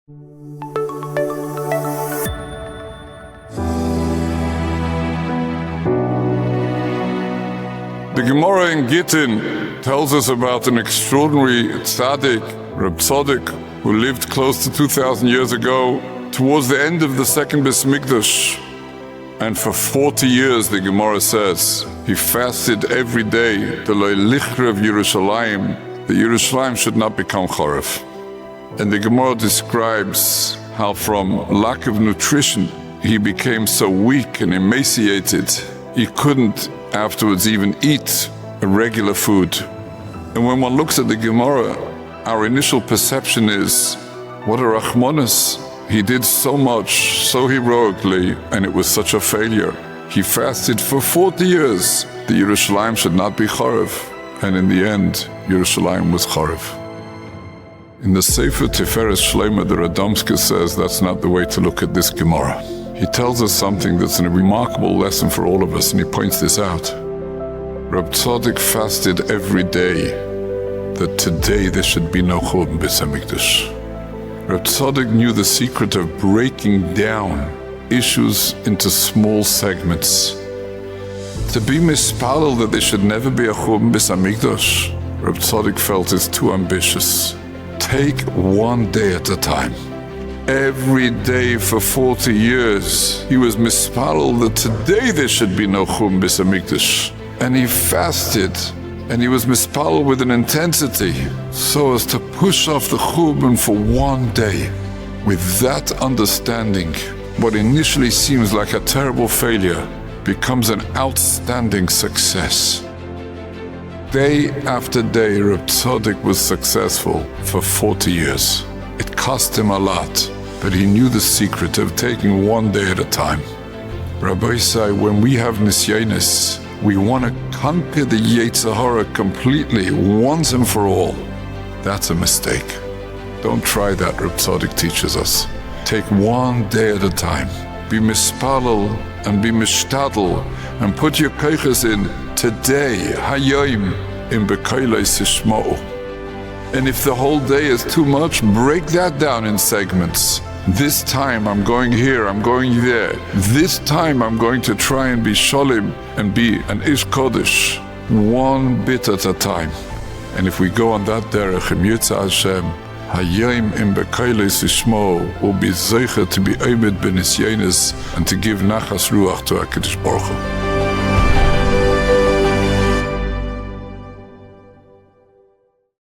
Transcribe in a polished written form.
The Gemara in Gittin tells us about an extraordinary tzaddik, Reb Tzaddik, who lived close to 2,000 years ago, towards the end of the second Beis Mikdash. And for 40 years, the Gemara says, he fasted every day, the Lichrev Yerushalayim, that Yerushalayim should not become Chorev. And the Gemara describes how from lack of nutrition, he became so weak and emaciated, he couldn't afterwards even eat a regular food. And when one looks at the Gemara, our initial perception is, what a Rachmanis. He did so much, so heroically, and it was such a failure. He fasted for 40 years that Yerushalayim should not be Chorev. And in the end, Yerushalayim was Chorev. In the Sefer Tiferes Shlema, the Radomska says that's not the way to look at this Gemara. He tells us something that's a remarkable lesson for all of us, and he points this out. Reb Tzaddik fasted every day that today there should be no Churban Beis HaMikdash. Reb Tzaddik knew the secret of breaking down issues into small segments. To be mispalel that there should never be a Churban Beis HaMikdash, Reb Tzaddik felt is too ambitious. Take one day at a time. Every day for 40 years, he was mispalel that today there should be no Churban Beis HaMikdash. And he fasted, and he was mispalel with an intensity so as to push off the Churban for one day. With that understanding, what initially seems like a terrible failure becomes an outstanding success. Day after day, Reb Tzaddik was successful for 40 years. It cost him a lot, but he knew the secret of taking one day at a time. Rabbi say, when we have nisyonos, we want to conquer the Yetzer Hara completely, once and for all. That's a mistake. Don't try that, Reb Tzaddik teaches us. Take one day at a time. Be mispalel and be mishtadel, and put your koiches in today, hayom, in bekoilei sishma'u. And if the whole day is too much, break that down in segments. This time I'm going here, I'm going there. This time I'm going to try and be sholim and be an ish kodesh, one bit at a time. And if we go on that derech, im Yirtzeh Hashem, hayom im bekoilei sishma'u, will be zeicher to be omed b'nisyonos and to give nachas ruach to HaKadosh Baruch Hu.